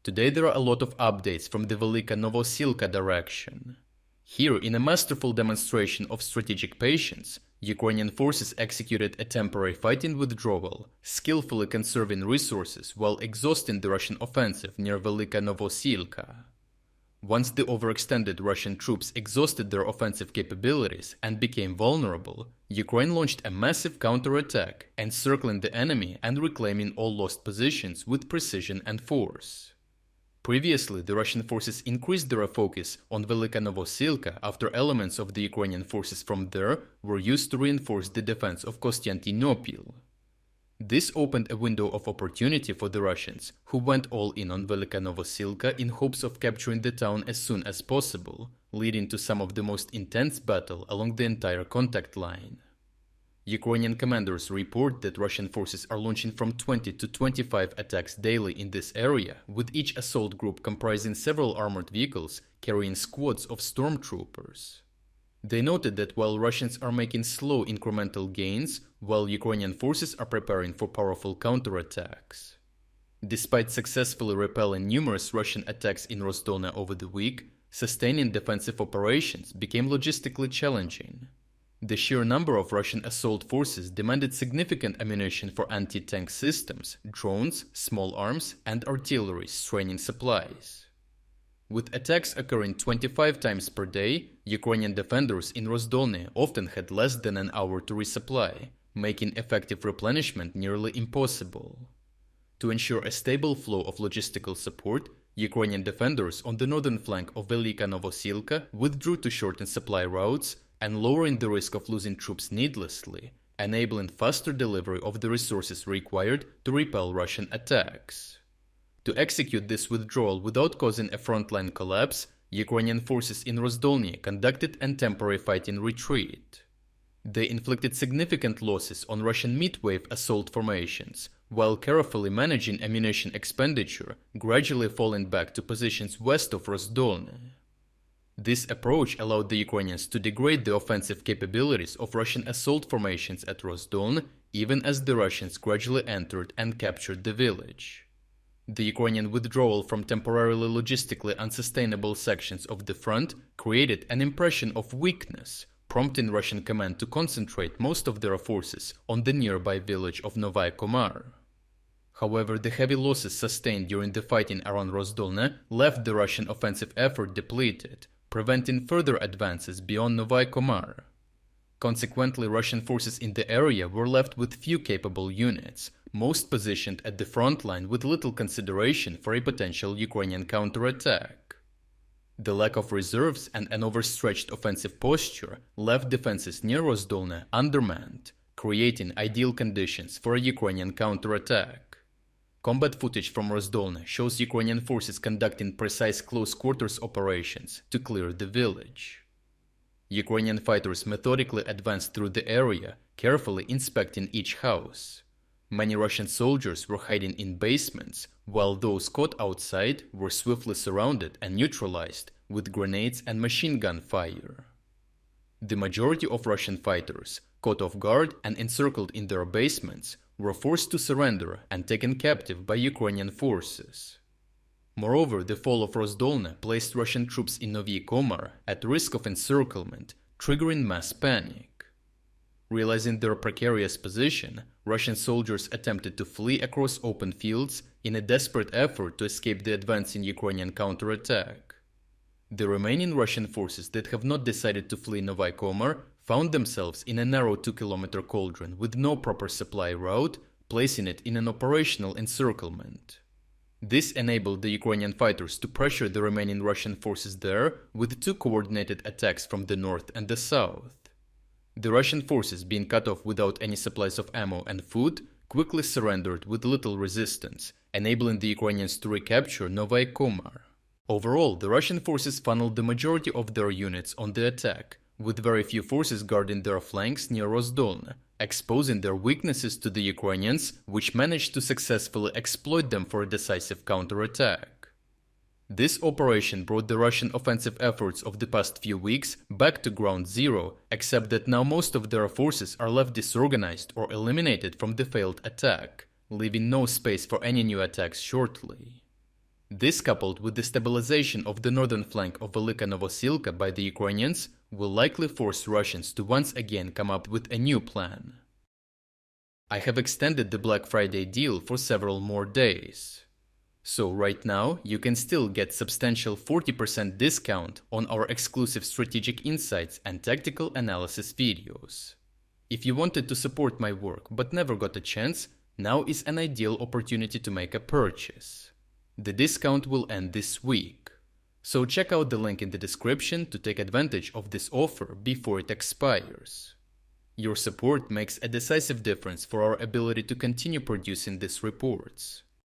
Today there are a lot of updates from the Velyka Novosilka direction. Here, in a masterful demonstration of strategic patience, Ukrainian forces executed a temporary fighting withdrawal, skillfully conserving resources while exhausting the Russian offensive near Velyka Novosilka. Once the overextended Russian troops exhausted their offensive capabilities and became vulnerable, Ukraine launched a massive counterattack, encircling the enemy and reclaiming all lost positions with precision and force. Previously, the Russian forces increased their focus on Velyka Novosilka after elements of the Ukrainian forces from there were used to reinforce the defense of Kostiantynopil. This opened a window of opportunity for the Russians, who went all in on Velyka Novosilka in hopes of capturing the town as soon as possible, leading to some of the most intense battle along the entire contact line. Ukrainian commanders report that Russian forces are launching from 20 to 25 attacks daily in this area, with each assault group comprising several armored vehicles carrying squads of stormtroopers. They noted that while Russians are making slow incremental gains, while Ukrainian forces are preparing for powerful counterattacks. Despite successfully repelling numerous Russian attacks in Rozdolna over the week, sustaining defensive operations became logistically challenging. The sheer number of Russian assault forces demanded significant ammunition for anti-tank systems, drones, small arms, and artillery, straining supplies. With attacks occurring 25 times per day, Ukrainian defenders in Rozdolny often had less than an hour to resupply, making effective replenishment nearly impossible. To ensure a stable flow of logistical support, Ukrainian defenders on the northern flank of Velyka Novosilka withdrew to shorten supply routes and lowering the risk of losing troops needlessly, enabling faster delivery of the resources required to repel Russian attacks. To execute this withdrawal without causing a frontline collapse, Ukrainian forces in Rozdolny conducted a temporary fighting retreat. They inflicted significant losses on Russian mid-wave assault formations, while carefully managing ammunition expenditure, gradually falling back to positions west of Rozdolny. This approach allowed the Ukrainians to degrade the offensive capabilities of Russian assault formations at Rozdolny, even as the Russians gradually entered and captured the village. The Ukrainian withdrawal from temporarily logistically unsustainable sections of the front created an impression of weakness, prompting Russian command to concentrate most of their forces on the nearby village of Novaya Komar. However, the heavy losses sustained during the fighting around Rozdolny left the Russian offensive effort depleted, preventing further advances beyond Novaya Komar. Consequently, Russian forces in the area were left with few capable units, most positioned at the front line with little consideration for a potential Ukrainian counterattack. The lack of reserves and an overstretched offensive posture left defenses near Rozdolny undermanned, creating ideal conditions for a Ukrainian counterattack. Combat footage from Rozdolny shows Ukrainian forces conducting precise close-quarters operations to clear the village. Ukrainian fighters methodically advanced through the area, carefully inspecting each house. Many Russian soldiers were hiding in basements, while those caught outside were swiftly surrounded and neutralized with grenades and machine gun fire. The majority of Russian fighters, caught off guard and encircled in their basements, were forced to surrender and taken captive by Ukrainian forces. Moreover, the fall of Rozdolny placed Russian troops in Novaya Komar at risk of encirclement, triggering mass panic. Realizing their precarious position, Russian soldiers attempted to flee across open fields in a desperate effort to escape the advancing Ukrainian counterattack. The remaining Russian forces that have not decided to flee Novaya Komar found themselves in a narrow 2-kilometer cauldron with no proper supply route, placing it in an operational encirclement. This enabled the Ukrainian fighters to pressure the remaining Russian forces there with 2 coordinated attacks from the north and the south. The Russian forces, being cut off without any supplies of ammo and food, quickly surrendered with little resistance, enabling the Ukrainians to recapture Novaya Komar. Overall, the Russian forces funneled the majority of their units on the attack, with very few forces guarding their flanks near Rozdolny, exposing their weaknesses to the Ukrainians, which managed to successfully exploit them for a decisive counterattack. This operation brought the Russian offensive efforts of the past few weeks back to ground zero, except that now most of their forces are left disorganized or eliminated from the failed attack, leaving no space for any new attacks shortly. This, coupled with the stabilization of the northern flank of Velyka Novosilka by the Ukrainians, will likely force Russians to once again come up with a new plan. I have extended the Black Friday deal for several more days. So right now, you can still get substantial 40% discount on our exclusive strategic insights and tactical analysis videos. If you wanted to support my work but never got a chance, now is an ideal opportunity to make a purchase. The discount will end this week. So check out the link in the description to take advantage of this offer before it expires. Your support makes a decisive difference for our ability to continue producing these reports.